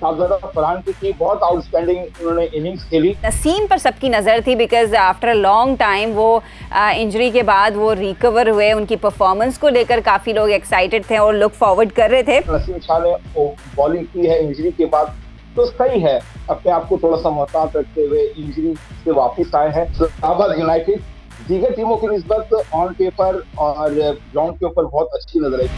शाहजादा फरहान की बहुत आउटस्टैंडिंग उन्होंने इनिंग्स खेली। नसीम पर सबकी नज़र थी because after a long time वो इंजरी के बाद वो रिकवर हुए, उनकी परफॉर्मेंस को लेकर काफ़ी लोग एक्साइटेड थे और लुक फॉरवर्ड कर रहे थे। नसीम शाह ने बॉलिंग की है इंजरी के बाद, तो सही है, अपने आप को थोड़ा सा मोहतात रखते हुए इंजरी से वापस आए हैं। इस्लामाबाद यूनाइटेड दीगर टीमों की निस्बत ऑन पेपर और ग्राउंड के ऊपर बहुत अच्छी नजर आई।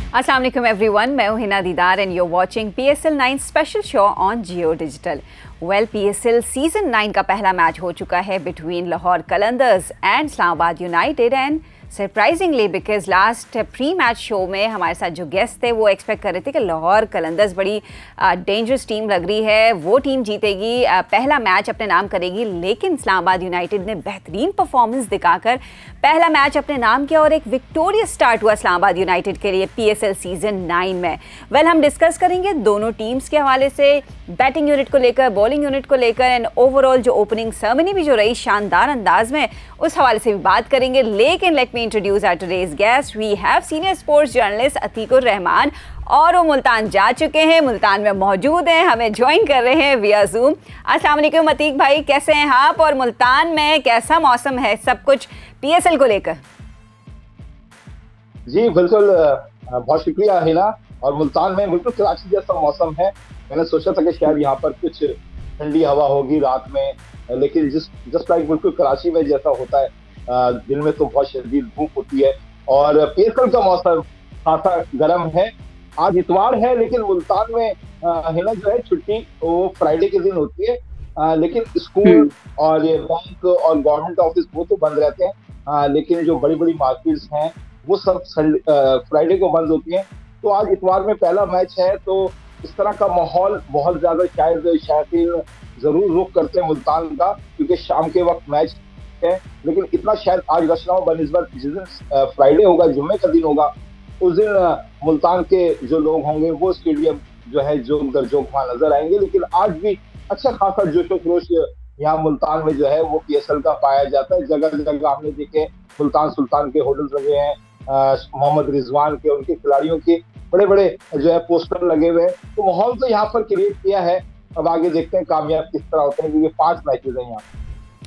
अस्सलाम वालेकुम एवरीवन, मैं हूं हिना दीदार and you're watching PSL 9 special show on Jio digital. Well, PSL season 9 का पहला मैच हो चुका है between Lahore Qalandars and Islamabad United and surprisingly because last pre match show में हमारे साथ जो गेस्ट थे वो एक्सपेक्ट कर रहे थे कि लाहौर कलंदर्स बड़ी डेंजरस टीम लग रही है, वो टीम जीतेगी, पहला मैच अपने नाम करेगी। लेकिन इस्लामाबाद यूनाइटेड ने बेहतरीन परफॉर्मेंस दिखाकर पहला मैच अपने नाम किया और एक विक्टोरियस स्टार्ट हुआ इस्लामाबाद यूनाइटेड के लिए PSL सीजन 9 में। वेल, हम डिस्कस करेंगे दोनों टीम्स के हवाले से, बैटिंग यूनिट को लेकर, बॉलिंग यूनिट को लेकर एंड ओवरऑल जो ओपनिंग सेरेमनी भी जो रही शानदार अंदाज में, उस हवाले से भी बात करेंगे। लेकिन let me introduce our today's guest. We have senior sports journalist Atiqur Rahman और वो मुल्तान जा चुके हैं, मुल्तान में मौजूद हैं, हमें ज्वाइन कर रहे हैं विया जूम। अस्सलाम वालेकुम अतीक भाई, कैसे हैं आप और मुल्तान में कैसा मौसम है सब कुछ PSL को लेकर? जी बिल्कुल, बहुत शुक्रिया हिना। और मुल्तान में बिल्कुल कराची जैसा मौसम है। मैंने सोचा था कि शायद यहाँ पर कुछ ठंडी हवा होगी रात में, लेकिन जस्ट लाइक बिल्कुल कराची में जैसा होता है, दिन में तो बहुत शदीद धूप होती है। और PSL का मौसम खासा गर्म है। आज इतवार है, लेकिन मुल्तान में हिना जो है छुट्टी वो फ्राइडे के दिन होती है, लेकिन स्कूल और ये बैंक और गवर्नमेंट ऑफिस वो तो बंद रहते हैं, लेकिन जो बड़ी बड़ी मार्केट्स हैं वो सब फ्राइडे को बंद होती हैं। तो आज इतवार में पहला मैच है, तो इस तरह का माहौल बहुत ज्यादा शायद शायकीन जरूर रुख करते हैं मुल्तान का, क्योंकि शाम के वक्त मैच है। लेकिन इतना शायद आज रश ना हो बनिस्बत जिस दिन फ्राइडे होगा, जुम्मे का दिन होगा, उस दिन मुल्तान के जो लोग होंगे वो स्टेडियम जो है जो वहाँ नजर आएंगे। लेकिन आज भी अच्छा खासा जोशो खरोश यहाँ मुल्तान में जो है वो PSL का पाया जाता है। जगह जगह हमने देखे मुल्तान सुल्तान के होटल्स लगे हैं, मोहम्मद रिजवान के, उनके खिलाड़ियों के बड़े बड़े जो है पोस्टर लगे हुए हैं। तो माहौल तो यहाँ पर क्रिएट किया है। अब आगे देखते हैं कामयाब किस तरह होते हैं, क्योंकि 5 मैचेस हैं यहाँ।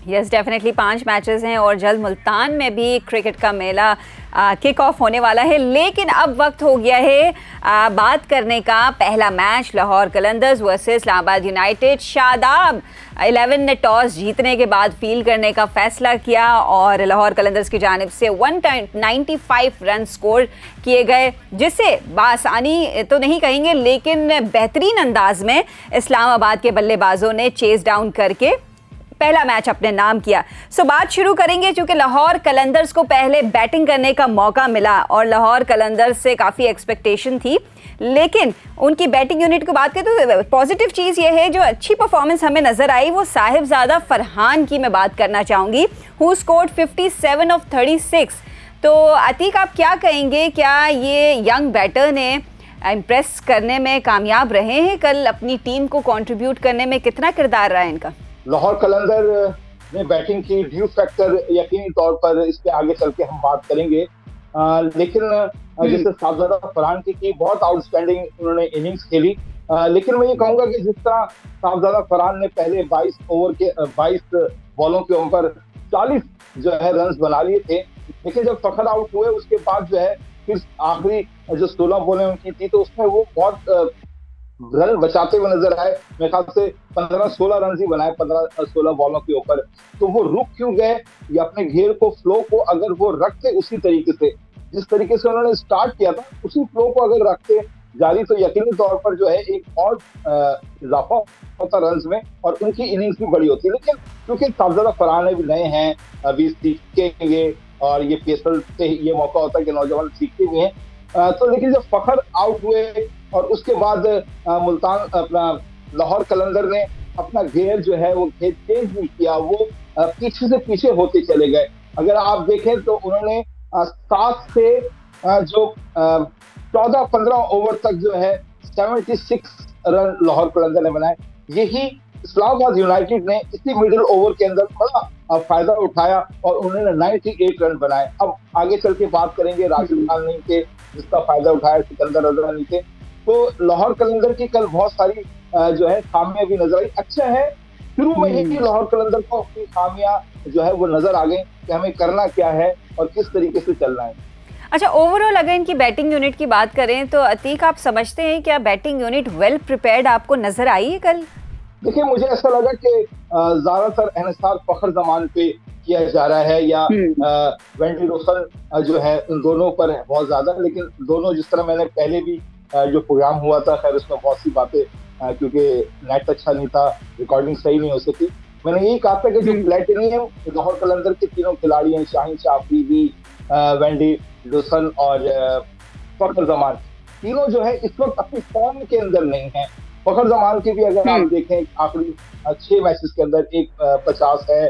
यस, डेफिनेटली 5 मैचेस हैं और जल्द मुल्तान में भी क्रिकेट का मेला किक ऑफ होने वाला है। लेकिन अब वक्त हो गया है बात करने का। पहला match Lahore Qalandars versus Islamabad United. Shadab 11 ने टॉस जीतने के बाद फील्ड करने का फैसला किया और लाहौर कलंदर्स की जानिब से 195 रन स्कोर किए गए, जिसे बासानी तो नहीं कहेंगे लेकिन बेहतरीन अंदाज में इस्लामाबाद के बल्लेबाजों ने चेस डाउन करके पहला मैच अपने नाम किया। सो बात शुरू करेंगे, क्योंकि लाहौर कलंदर्स को पहले बैटिंग करने का मौका मिला और लाहौर कलंदर्स से काफ़ी एक्सपेक्टेशन थी। लेकिन उनकी बैटिंग यूनिट को बात करें तो पॉजिटिव चीज़ ये है, जो अच्छी परफॉर्मेंस हमें नज़र आई वो साहिबजादा फरहान की मैं बात करना चाहूँगी, हु स्कोर्ड 57 ऑफ 36। तो अतीक, आप क्या कहेंगे, क्या ये यंग बैटर ने इम्प्रेस करने में कामयाब रहे हैं? कल अपनी टीम को कॉन्ट्रीब्यूट करने में कितना किरदार रहा है इनका? लाहौर कलंदर ने बैटिंग की ड्यू फैक्टर यकीनी तौर पर इस पे आगे चल के हम बात करेंगे, लेकिन जैसे शाहजादा फरहान की बहुत आउटस्टैंडिंग उन्होंने इनिंग्स खेली। लेकिन मैं ये कहूंगा कि जिस तरह शाहजादा फरहान ने पहले 22 ओवर के 22 बॉलों के ऊपर 40 जो है रन बना लिए थे, लेकिन जब फखर आउट हुए उसके बाद जो है फिर आखिरी जो 16 बॉलें उनकी थी, तो उसमें वो बहुत रन बचाते हुए नजर आए। मेरे ख्याल से 15-16 रन ही बनाए 15-16 बॉलों के ऊपर। तो वो रुक क्यों गए? या अपने घेर को, फ्लो को अगर वो रखते उसी तरीके से जिस तरीके से उन्होंने स्टार्ट किया था, उसी फ्लो को अगर रखते जारी, तो यकीनी तौर पर जो है एक और इजाफा होता रन में और उनकी इनिंग्स भी बड़ी होती। लेकिन क्योंकि शाहजादा फरहान अभी नए हैं, अभी सीखेंगे और ये PSL से ये मौका होता है कि नौजवान सीखते हुए हैं। तो लेकिन जब फखर आउट हुए और उसके बाद मुल्तान अपना लाहौर कलंदर ने अपना घेर जो है वो घेर चेंज नहीं किया, वो पीछे से पीछे होते चले गए। अगर आप देखें तो उन्होंने 7 से जो 14-15 ओवर तक जो है 76 रन लाहौर कलंदर ने बनाए। यही इस्लामाबाद यूनाइटेड ने इसी मिडिल ओवर के अंदर बड़ा फायदा उठाया और उन्होंने 98 रन बनाए। अब आगे चल के बात करेंगे, राशिद खान नहीं थे जिसका फायदा उठाया, सिकंदर रजा नहीं थे। तो लाहौर कलंदर की कल बहुत सारी जो है खामियां भी नजर आई। अच्छा है शुरू में ही लाहौर कलंदर को अपनी खामियां जो है वो नजर आ गई कि हमें करना क्या है और किस तरीके से चलना है। अच्छा, ओवरऑल अगर इनकी बैटिंग यूनिट की बात करें तो अतीक, आप समझते हैं क्या बैटिंग यूनिट वेल प्रिपेयर्ड आपको नजर आई है कल? देखिए, मुझे ऐसा लगा कि ज्यादातर एहसार फखर जमान पे किया जा रहा है या वेंडी रोसन जो है उन दोनों पर है बहुत ज्यादा। लेकिन दोनों, जिस तरह मैंने पहले भी जो प्रोग्राम हुआ था, खैर उसमें बहुत सी बातें क्योंकि नेट अच्छा नहीं था, रिकॉर्डिंग सही नहीं हो सकी, मैंने यही कहा था कि जो प्लेटिनियम लाहौर कलंदर के तीनों खिलाड़ी हैं, शाहीन शाह अफरीदी, वेंडी रोसन और फखर जमान, तीनों जो है इस वक्त अपनी फॉर्म के अंदर नहीं है। फखर जमान की भी अगर आप देखें आखिरी 6 मैचेस के अंदर एक 50 है,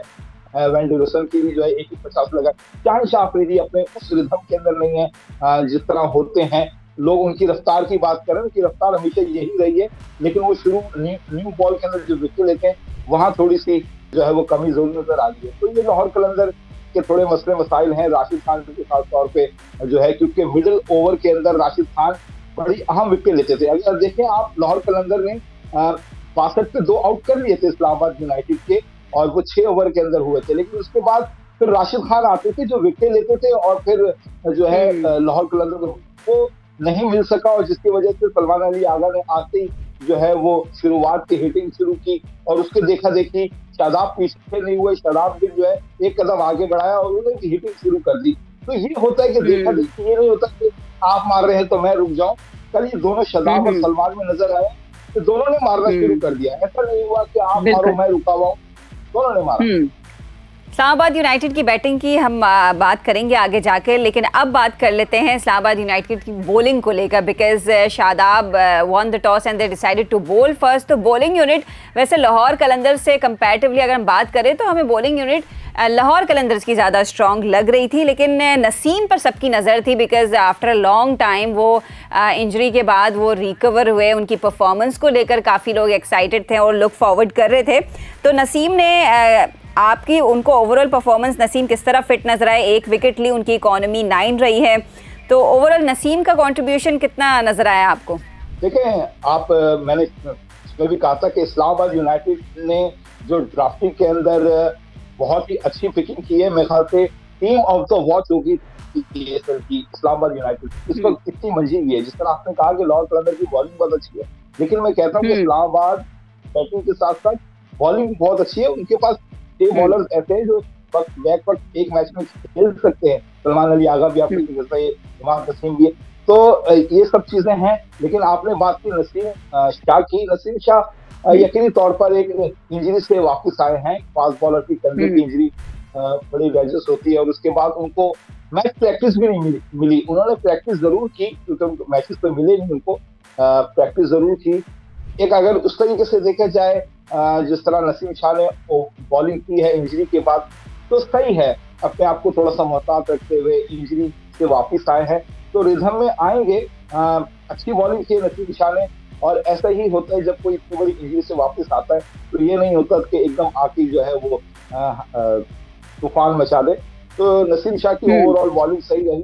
वेंडी रोसन की भी जो है 1-50 लगा। शाहीन शाह अफरीदी अपने उस रिदम के अंदर नहीं है जिस तरह होते हैं लोग। उनकी रफ्तार की बात करें, उनकी रफ्तार हमेशा यही रही है, लेकिन वो शुरू न्यू बॉल के अंदर जो विकेट लेते हैं वहां थोड़ी सी जो है वो कमी जरूर नजर आ रही है। तो ये लाहौर कलंदर के थोड़े मसले मसाइल हैं राशिद खान के खास तौर पे जो है, क्योंकि मिडिल ओवर के अंदर राशिद खान बड़ी अहम विकेट लेते थे। अगर देखें आप, लाहौर कलंदर ने 62 पे 2 आउट कर लिए थे इस्लामाबाद यूनाइटेड के, और वो 6 ओवर के अंदर हुए थे। लेकिन उसके बाद फिर राशिद खान आते थे जो विकेट लेते थे, और फिर जो है लाहौर कलंदर को नहीं मिल सका, और जिसकी वजह से सलमान अली आगा ने आते ही जो है वो शुरुआत की हिटिंग शुरू की, और उसके देखा देखी शादाब पीछे नहीं हुए, शादाब भी जो है एक कदम आगे बढ़ाया और उन्होंने हिटिंग शुरू कर दी। तो ये होता है कि देखा देखी, ये नहीं होता कि आप मार रहे हैं तो मैं रुक जाऊं। कल ये दोनों शादाब और सलमान में नजर आए, तो दोनों ने मारना शुरू कर दिया। ऐसा नहीं हुआ कि आप मारो मैं रुका हुआ हूं, दोनों ने मारा। इस्लामाबाद यूनाइटेड की बैटिंग की हम बात करेंगे आगे जाकर, लेकिन अब बात कर लेते हैं इस्लामाबाद यूनाइटेड की बॉलिंग को लेकर, because Shadab won the toss and they decided to bowl first. तो बॉलिंग यूनिट वैसे लाहौर कलंदर से कंपैरेटिवली अगर हम बात करें तो हमें बॉलिंग यूनिट लाहौर कलंदर्स की ज़्यादा स्ट्रॉन्ग लग रही थी, लेकिन नसीम पर सबकी नज़र थी, because after a long time वो इंजरी के बाद वो रिकवर हुए। उनकी परफॉर्मेंस को लेकर काफ़ी लोग एक्साइटेड थे और लुक फॉरवर्ड कर रहे थे। तो नसीम ने आपकी उनको ओवरऑल परफॉर्मेंस, नसीम किस तरह फिट नजर आए? 1 विकेट ली, उनकी इकॉनमी 9 रही है, तो ओवरऑल नसीम का कंट्रीब्यूशन कितना नजर आया आपको? देखें आप, मैंने इसमें भी कहा था कि इस्लामाबाद यूनाइटेड ने जो ड्राफ्टिंग के अंदर बहुत ही अच्छी पिकिंग की है, मेरे ख्याल से टीम ऑफ द वॉच होगी इस्लामाबाद यूनाइटेड इस वक्त इतनी मंजी हुई है। जिस तरह आपने कहा कि लाहौर कलंदर की बॉलिंग बहुत अच्छी है, लेकिन मैं कहता हूँ कि इस्लामाबाद बैटिंग के साथ साथ बॉलिंग बहुत अच्छी है। उनके पास 6 बॉलर्स ऐसे हैं जो बैक वक्त एक मैच में खेल सकते हैं। सलमान अली आगा भी आपने जैसा, ये इमाम नसीम भी है, तो ये सब चीजें हैं। लेकिन आपने बात की नसीम शाह की, नसीम शाह यकीनी तौर पर एक इंजरी से वापस आए हैं। फास्ट बॉलर की कंधे की इंजरी बड़ी डेंजरस होती है, और उसके बाद उनको मैच प्रैक्टिस भी नहीं मिली। उन्होंने प्रैक्टिस जरूर की क्योंकि मैचेस तो मिले नहीं उनको, प्रैक्टिस जरूर की। एक अगर उस तरीके से देखा जाए जिस तरह नसीम शाह ने बॉलिंग की है इंजरी के बाद, तो सही है, अपने आप को थोड़ा सा मोहतात रखते हुए इंजरी से वापस आए हैं, तो रिदम में आएंगे। अच्छी बॉलिंग की नसीम शाह ने, और ऐसा ही होता है जब कोई इतनी बड़ी इंजरी से वापस आता है, तो ये नहीं होता कि एकदम आके जो है वो तूफान मचा दे। तो नसीम शाह की ओवरऑल बॉलिंग सही रही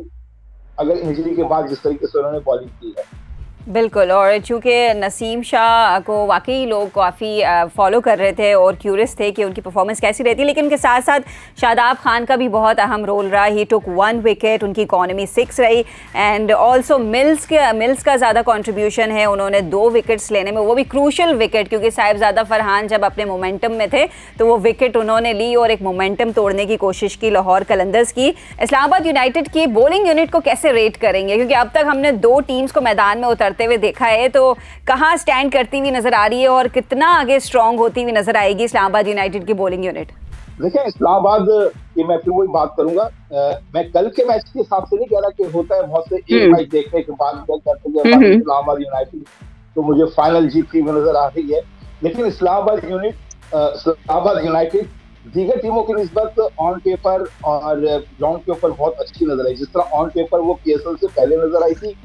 अगर इंजरी के बाद जिस तरीके से उन्होंने बॉलिंग की है। बिल्कुल, और चूँकि नसीम शाह को वाकई लोग काफ़ी फॉलो कर रहे थे और क्यूरियस थे कि उनकी परफॉर्मेंस कैसी रहती है, लेकिन उनके साथ साथ शादाब खान का भी बहुत अहम रोल रहा। ही टुक 1 विकेट, उनकी इकॉनमी 6 रही, एंड ऑल्सो मिल्स का ज़्यादा कंट्रीब्यूशन है। उन्होंने 2 विकेट्स लेने में, वो भी क्रूशल विकेट, क्योंकि साहिबजादा फरहान जब अपने मोमेंटम में थे तो वो विकेट उन्होंने ली और एक मोमेंटम तोड़ने की कोशिश की लाहौर कलंदर्स की। इस्लामाबाद यूनाइटेड की बॉलिंग यूनिट को कैसे रेट करेंगे, क्योंकि अब तक हमने 2 टीम्स को मैदान में उतर हुए देखा है, तो कहां स्टैंड करती हुई नजर आ रही है और कितना आगे स्ट्रांग होती हुई नजर आएगी इस्लामाबाद यूनाइटेड की बॉलिंग यूनिट? देखिए, इस्लामाबाद की मैं फिर वही बात करूंगा, मैं कल के मैच के हिसाब से नहीं कह रहा कि होता है बहुत से एक मैच देखने के बाद कहते हैं इस्लामाबाद यूनाइटेड तो मुझे फाइनल जीतती हुई नजर आ रही है, लेकिन इस्लामाबाद यूनाइटेड दीगर टीमों की निस्बत ऑन पेपर और ग्राउंड के ऊपर बहुत अच्छी नजर आई। जिस तरह ऑन पेपर वो PSL से पहले नजर आई थी,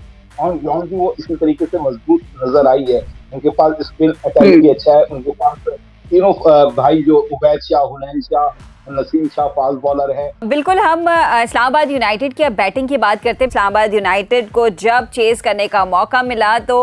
ऑन ग्राउंड भी वो इसी तरीके से मजबूत नजर आई है। उनके पास स्पिन अटैक भी अच्छा है, उनके पास तीनों भाई जो उबैद शाह, हुनैन शाह, नसीम शाह फास्ट बॉलर है। बिल्कुल, हम इस्लामाबाद यूनाइटेड की अब बैटिंग की बात करते हैं। इस्लामाबाद यूनाइटेड को जब चेस करने का मौका मिला तो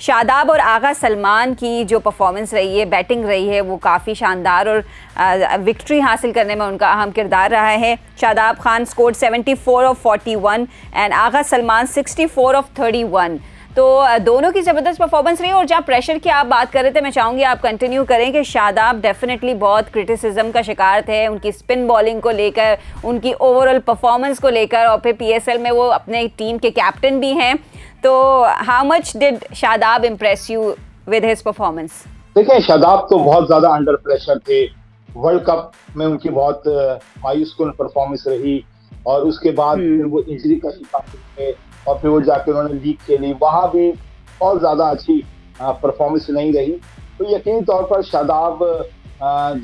शादाब और आगा सलमान की जो परफॉर्मेंस रही है, बैटिंग रही है, वो काफ़ी शानदार और विक्ट्री हासिल करने में उनका अहम किरदार रहा है। Shadab Khan scored 74 of 41 and Agha Salman 64 of 31। तो दोनों की ज़बरदस्त परफॉर्मेंस रही। और जहाँ प्रेशर की आप बात कर रहे थे, मैं चाहूँगी आप कंटिन्यू करें कि शादाब डेफिनेटली बहुत क्रिटिसिज्म का शिकार थे उनकी स्पिन बॉलिंग को लेकर, उनकी ओवरऑल परफॉर्मेंस को लेकर, और फिर पीएसएल में वो अपने टीम के कैप्टन भी हैं। तो how much did Shadab impress you with his performance? देखिए, शादाब तो बहुत ज़्यादा अंडर प्रेशर थे। वर्ल्ड कप में उनकी बहुत मायूसकुन परफॉर्मेंस रही और उसके बाद फिर वो इंजरी का शिकार हुए और फिर वो जाके उन्होंने लीग खेली, वहाँ भी बहुत ज़्यादा अच्छी परफॉर्मेंस नहीं रही। तो यकीनी तौर पर शादाब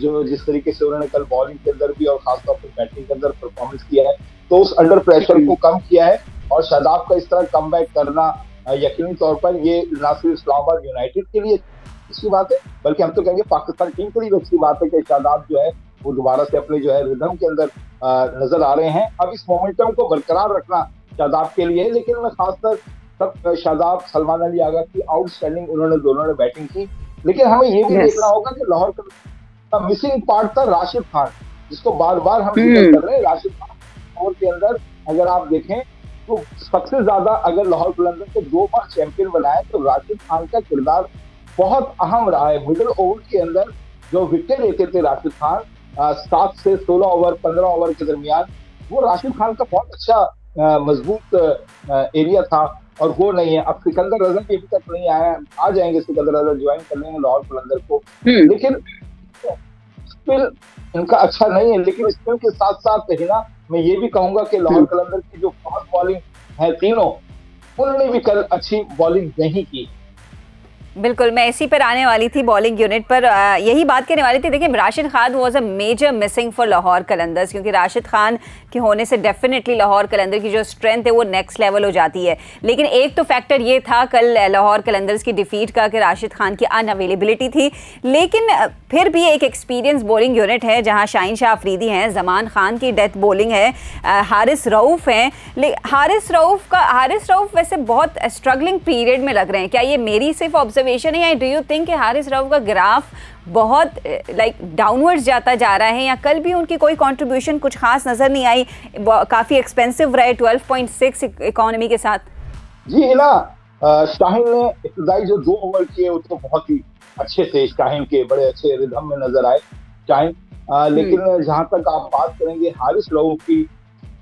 जो जिस तरीके से उन्होंने कल बॉलिंग के अंदर भी और खासतौर पर बैटिंग के अंदर परफॉर्मेंस किया है, तो उस अंडर प्रेशर को कम किया है। और शादाब का इस तरह कमबैक करना यकीनी तौर पर ये ना सिर्फ इस्लामाबाद यूनाइटेड के लिए अच्छी बात है, बल्कि हम तो कहेंगे पाकिस्तान टीम के लिए अच्छी बात है कि शादाब जो है वो दोबारा से अपने जो है रिदम के अंदर नजर आ रहे हैं। अब इस मोमेंटम को बरकरार रखना शादाब के लिए, लेकिन मैं खासकर सब शादाब, सलमान अली आगा की आउटस्टैंडिंग उन्होंने दोनों ने बैटिंग की। लेकिन हमें ये भी देखना होगा कि लाहौर का मिसिंग पार्ट था राशिद खान, जिसको बार बार हम जिक्र कर रहे हैं। राशिद खान के अंदर अगर आप देखें तो सबसे ज्यादा अगर लाहौर कलंदर को 2 बार चैंपियन बनाया तो राशिद खान का किरदार बहुत अहम रहा है। मिडिल ओवर के अंदर जो विकेट लेते थे राशिद खान 7 से 16 ओवर 15 ओवर के दरमियान, वो राशिद खान का बहुत अच्छा मजबूत एरिया था और वो नहीं है। अब सिकंदर रजा अभी तक नहीं आया, आ जाएंगे सिकंदर रजा, ज्वाइन कर लेंगे लाहौर कलंदर को, लेकिन स्पिन इनका अच्छा नहीं है। लेकिन स्पिन के साथ साथ ही ना, मैं ये भी कहूंगा कि लाहौर कलंदर की जो फास्ट बॉलिंग है तीनों, उन्होंने भी कल अच्छी बॉलिंग नहीं की। बिल्कुल, मैं इसी पर आने वाली थी, बॉलिंग यूनिट पर यही बात करने वाली थी। देखिए, Rashid Khan was a major missing for Lahore Qalandars, क्योंकि राशिद खान के होने से डेफिनेटली लाहौर कलंदर की जो स्ट्रेंथ है वो नेक्स्ट लेवल हो जाती है। लेकिन एक तो फैक्टर ये था कल लाहौर कलंदर्स की डिफीट का कि राशिद खान की अनअवेलेबिलिटी थी। लेकिन फिर भी एक एक्सपीरियंस बॉलिंग यूनिट है जहाँ शाहीन शाह अफरीदी हैं, जमान खान की डेथ बॉलिंग है, हारिस रऊफ हैं। हारिस रऊफ वैसे बहुत स्ट्रगलिंग पीरियड में लग रहे हैं। क्या ये मेरी सिर्फ ऑब्जर्वेशन है या डू यू थिंक कि हारिस रऊफ का ग्राफ बहुत डाउनवर्ड्स जाता जा रहा है, या कल भी उनकी कोई कंट्रीब्यूशन कुछ खास नजर नहीं आई, काफी एक्सपेंसिव रहे 12.6 इकोनॉमी के साथ? जी है ना, शाहीन ने इब्तदाई जो 2 ओवर किए वो तो बहुत ही अच्छे थे, शाहीन के बड़े अच्छे रिदम में नजर आए शाहीन। लेकिन जहां तक आप बात करेंगे हारिस रऊफ की,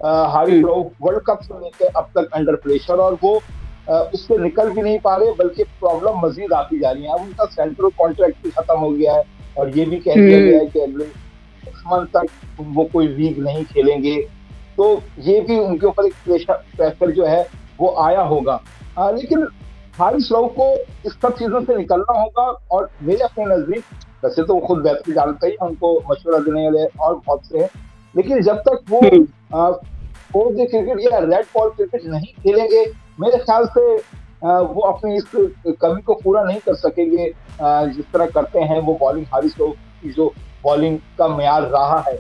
हारिस रऊफ वर्ल्ड कप से लेकर अब तक अंडर प्रेशर और वो उससे निकल भी नहीं पा रहे, बल्कि प्रॉब्लम मजीद आती जा रही है। अब उनका सेंट्रल कॉन्ट्रैक्ट भी खत्म हो गया है और ये भी कह दिया गया है कि अगले 6 मंथ तक वो कोई लीग नहीं खेलेंगे, तो ये भी उनके ऊपर एक प्रेशर जो है वो आया होगा। लेकिन हारिस रऊफ को इस सब चीजों से निकलना होगा और मेरे अपने नजदीक, वैसे तो वो खुद बेहतर जानते ही, उनको मशवरा देने वाले और बहुत से हैं, लेकिन जब तक वो क्रिकेट या रेड बॉल क्रिकेट नहीं खेलेंगे, मेरे ख्याल से वो अपनी इस कमी को पूरा नहीं कर सकेंगे जिस तरह करते हैं वो बॉलिंग। हारिस रऊफ की जो बॉलिंग का मेयार रहा है,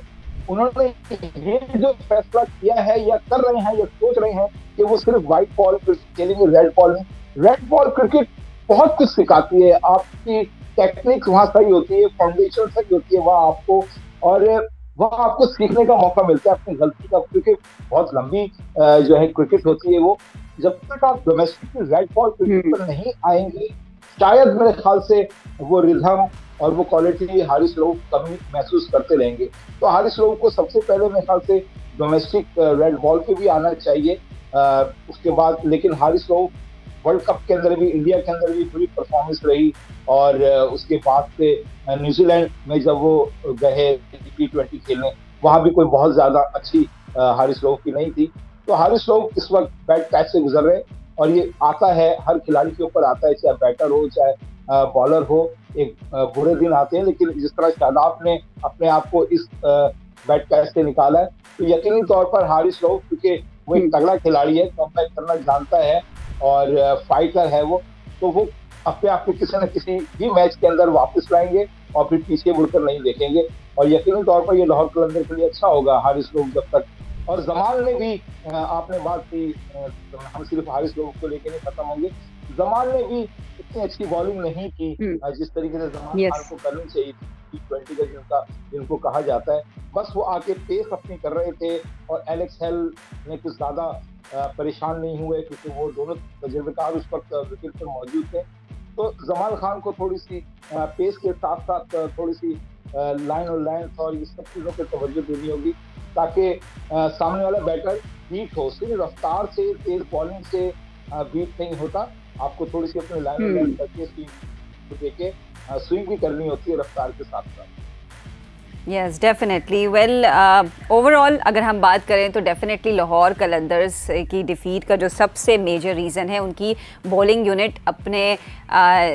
उन्होंने ये जो फैसला किया है या कर रहे हैं या सोच रहे हैं कि वो सिर्फ व्हाइट बॉल खेलेंगे, रेड बॉल में। रेड बॉल क्रिकेट बहुत कुछ सिखाती है, आपकी टेक्निक वहाँ सही होती है, फाउंडेशन सही होती है वहाँ आपको, और वहाँ आपको सीखने का मौका मिलता है अपनी गलती का, क्योंकि बहुत लंबी जो है क्रिकेट होती है वो। जब तक आप डोमेस्टिक रेड बॉल क्रिकेट पर नहीं आएंगे, शायद मेरे ख्याल से वो रिदम और वो क्वालिटी हारिस रऊफ कमी महसूस करते रहेंगे। तो हारिस रऊफ को सबसे पहले मेरे ख्याल से डोमेस्टिक रेड बॉल पे भी आना चाहिए, उसके बाद। लेकिन हारिस रऊफ वर्ल्ड कप के अंदर भी, इंडिया के अंदर भी पूरी परफॉर्मेंस रही, और उसके बाद से न्यूजीलैंड में जब वो गए T20 खेलने, वहाँ भी कोई बहुत ज्यादा अच्छी हारिस रऊफ की नहीं थी। तो हारिस रऊफ इस वक्त बैड पैच से गुजर रहे हैं, और ये आता है, हर खिलाड़ी के ऊपर आता है, चाहे बैटर हो चाहे बॉलर हो, एक बुरे दिन आते हैं। लेकिन जिस तरह शादाब ने अपने आप को इस बैड पैच से निकाला है, तो यकीनी तौर पर हारिस रऊफ, क्योंकि वो एक तगड़ा खिलाड़ी है, कमबैक करना जानता है और फाइटर है वो, तो वो अपने आप को किसी न किसी भी मैच के अंदर वापस लाएंगे और फिर पीछे मुड़कर नहीं देखेंगे। और यकीनी तौर पर ये लाहौर कलंदर के लिए अच्छा होगा हारिस लोग जब तक। और जमान ने भी आपने बात की, हम सिर्फ हारिस लोग को लेकर नहीं खत्म होंगे, जमान ने भी इतनी अच्छी बॉलिंग नहीं की जिस तरीके से जमान खान को करनी चाहिए T20 का जिनको कहा जाता है। बस वो आके पेस अपनी कर रहे थे और एलेक्स हेल ने कुछ ज्यादा परेशान नहीं हुए क्योंकि वो दोनों तजुर्बेकार उस वक्त विकेट पर मौजूद थे। तो जमाल खान को थोड़ी सी पेस के साथ साथ थोड़ी सी लाइन और लेंथ और ये सब चीजों पर तवज्जो देनी होगी ताकि सामने वाला बैटर बीट हो। सिर्फ रफ्तार से, तेज बॉलिंग से बीट नहीं होता, आपको थोड़ी सी अपने लाइन और लेंथ करके स्विंग देके स्विंग भी करनी होती है रफ्तार के साथ साथ। Yes definitely. वेल ओवरऑल अगर हम बात करें तो डेफिनेटली लाहौर कलंदर्स की डिफीट का जो सबसे मेजर रीज़न है उनकी बॉलिंग यूनिट अपने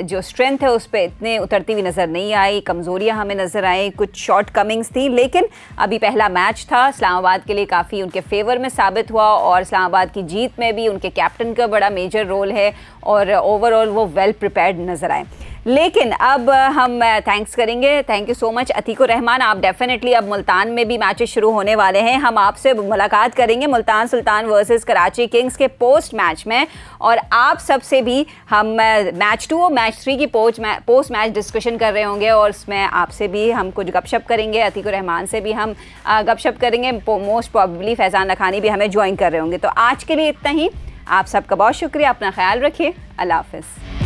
जो स्ट्रेंथ है उस पर इतने उतरती हुई नज़र नहीं आई, कमज़ोरियां हमें नज़र आई, कुछ शॉर्ट कमिंग्स थी। लेकिन अभी पहला मैच था, इस्लामाबाद के लिए काफ़ी उनके फेवर में साबित हुआ और इस्लामाबाद की जीत में भी उनके कैप्टन का बड़ा मेजर रोल है और ओवरऑल वो वेल प्रिपेयर्ड नज़र आए। लेकिन अब हम थैंक्स करेंगे, thank you so much Atiqur Rahman. आप डेफिनेटली अब मुल्तान में भी मैचेस शुरू होने वाले हैं, हम आपसे मुलाकात करेंगे मुल्तान सुल्तान वर्सेस कराची किंग्स के पोस्ट मैच में और आप सबसे भी हम मैच 2 और मैच 3 की पोस्ट मैच डिस्कशन कर रहे होंगे और उसमें आपसे भी हम कुछ गपशप करेंगे, अतीकुर रहमान से भी हम गपशप करेंगे, मोस्ट प्रॉबेबली फैज़ान लखानी भी हमें ज्वाइन कर रहे होंगे। तो आज के लिए इतना ही, आप सबका बहुत शुक्रिया, अपना ख्याल रखिए, अल्लाह हाफ़िज़।